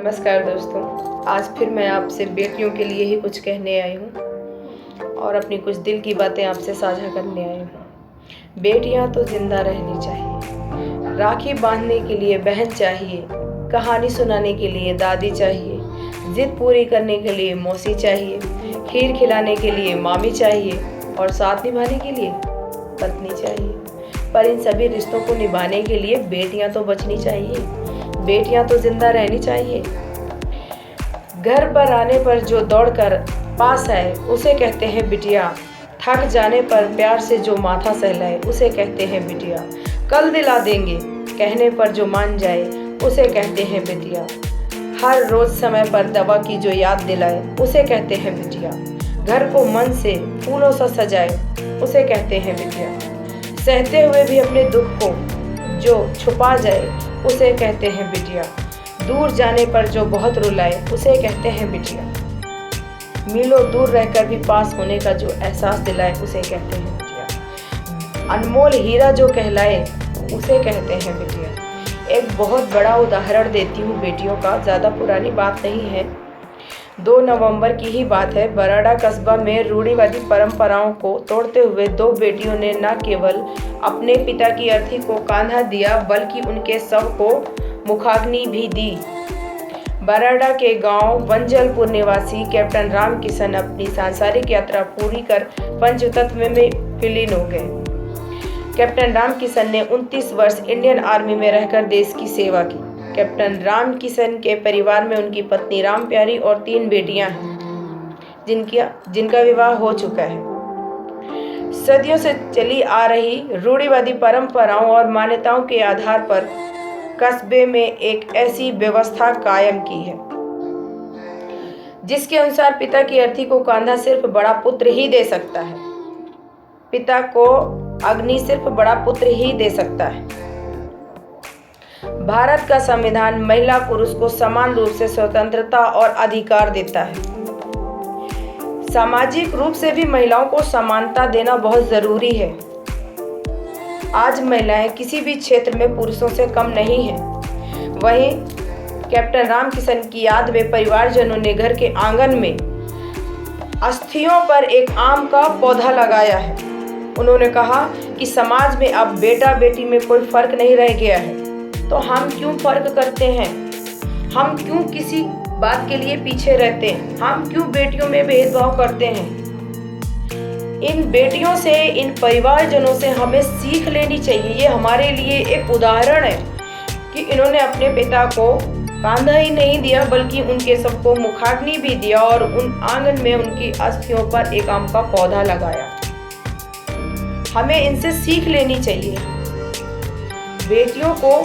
नमस्कार दोस्तों, आज फिर मैं आपसे बेटियों के लिए ही कुछ कहने आई हूँ और अपनी कुछ दिल की बातें आपसे साझा करने आई हूँ। बेटियाँ तो जिंदा रहनी चाहिए, राखी बांधने के लिए बहन चाहिए, कहानी सुनाने के लिए दादी चाहिए, जिद पूरी करने के लिए मौसी चाहिए, खीर खिलाने के लिए मामी चाहिए और साथ निभाने के लिए पत्नी चाहिए। पर इन सभी रिश्तों को निभाने के लिए बेटियाँ तो बचनी चाहिए, बेटियां तो जिंदा रहनी चाहिए। घर पर आने पर जो दौड़कर पास आए उसे कहते हैं बिटिया, थक जाने पर प्यार से जो माथा सहलाए उसे कहते हैं बिटिया, कल दिला देंगे कहने पर जो मान जाए उसे कहते हैं बिटिया, हर रोज समय पर दवा की जो याद दिलाए उसे कहते हैं बिटिया, घर को मन से फूलों सा सजाए उसे कहते हैं बिटिया, सहते हुए भी अपने दुख को जो छुपा जाए उसे कहते हैं बिटिया, दूर जाने पर जो बहुत रुलाए उसे कहते हैं बिटिया, मीलों दूर रहकर भी पास होने का जो एहसास दिलाए उसे कहते हैं बिटिया, अनमोल हीरा जो कहलाए उसे कहते हैं बिटिया। एक बहुत बड़ा उदाहरण देती हूँ बेटियों का, ज़्यादा पुरानी बात नहीं है। 2 नवंबर की ही बात है। बराड़ा कस्बा में रूढ़िवादी परंपराओं को तोड़ते हुए 2 बेटियों ने न केवल अपने पिता की अर्थी को कांधा दिया बल्कि उनके शव को मुखाग्नि भी दी। बराड़ा के गांव वंजलपुर निवासी कैप्टन राम किशन अपनी सांसारिक यात्रा पूरी कर पंचतत्व में विलीन हो गए। कैप्टन राम किशन ने 29 वर्ष इंडियन आर्मी में रहकर देश की सेवा की। कैप्टन राम किशन के परिवार में उनकी पत्नी राम प्यारी और 3 बेटियां हैं जिनका विवाह हो चुका है। सदियों से चली आ रही रूढ़िवादी परंपराओं और मान्यताओं के आधार पर कस्बे में एक ऐसी व्यवस्था कायम की है जिसके अनुसार पिता की अर्थी को कांधा सिर्फ बड़ा पुत्र ही दे सकता है। पिता को अग्नि सिर्फ बड़ा पुत्र ही दे सकता है। भारत का संविधान महिला पुरुष को समान रूप से स्वतंत्रता और अधिकार देता है। सामाजिक रूप से भी महिलाओं को समानता देना बहुत जरूरी है। आज महिलाएं किसी भी क्षेत्र में पुरुषों से कम नहीं हैं। वहीं कैप्टन राम किशन की याद में परिवारजनों ने घर के आंगन में अस्थियों पर एक आम का पौधा लगाया है। उन्होंने कहा कि समाज में अब बेटा बेटी में कोई फर्क नहीं रह गया है, तो हम क्यों फर्क करते हैं? हम क्यों किसी बात के लिए पीछे रहते हैं? हम क्यों बेटियों में भेदभाव करते हैं? इन बेटियों से, इन परिवारजनों से हमें सीख लेनी चाहिए। ये हमारे लिए एक उदाहरण है कि इन्होंने अपने पिता को कांधा ही नहीं दिया बल्कि उनके सबको मुखाग्नि भी दिया और उन आंगन में उनकी अस्थियों पर एक आम का पौधा लगाया। हमें इनसे सीख लेनी चाहिए। बेटियों को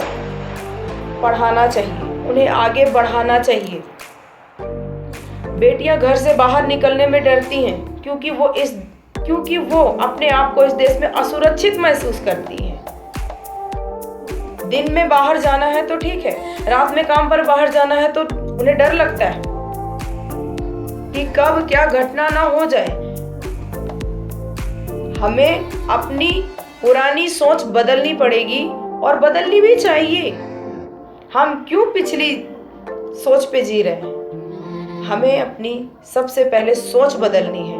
पढ़ाना चाहिए, उन्हें आगे बढ़ाना चाहिए। बेटियां घर से बाहर निकलने में डरती हैं क्योंकि वो अपने आप को इस देश में असुरक्षित महसूस करती हैं। दिन में बाहर जाना है तो ठीक है, रात में काम पर बाहर जाना है तो उन्हें डर लगता है कि कब क्या घटना ना हो जाए। हमें अपनी पुरानी सोच बदलनी पड़ेगी और बदलनी भी चाहिए। हम क्यों पिछली सोच पे जी रहे हैं? हमें अपनी सबसे पहले सोच बदलनी है।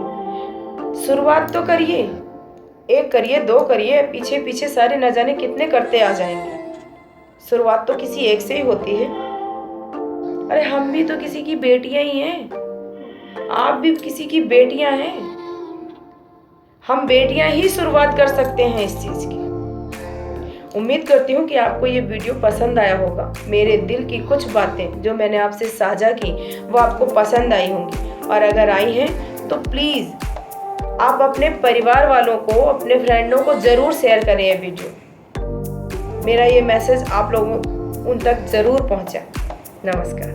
शुरुआत तो करिए, 1 करिए, 2 करिए, पीछे पीछे सारे न जाने कितने करते आ जाएंगे। शुरुआत तो किसी एक से ही होती है। अरे हम भी तो किसी की बेटियां ही हैं, आप भी किसी की बेटियां हैं। हम बेटियां ही शुरुआत कर सकते हैं इस चीज की। उम्मीद करती हूँ कि आपको ये वीडियो पसंद आया होगा। मेरे दिल की कुछ बातें जो मैंने आपसे साझा की वो आपको पसंद आई होंगी, और अगर आई हैं तो प्लीज़ आप अपने परिवार वालों को, अपने फ्रेंडों को ज़रूर शेयर करें ये वीडियो। मेरा ये मैसेज आप लोगों उन तक ज़रूर पहुँचा। नमस्कार।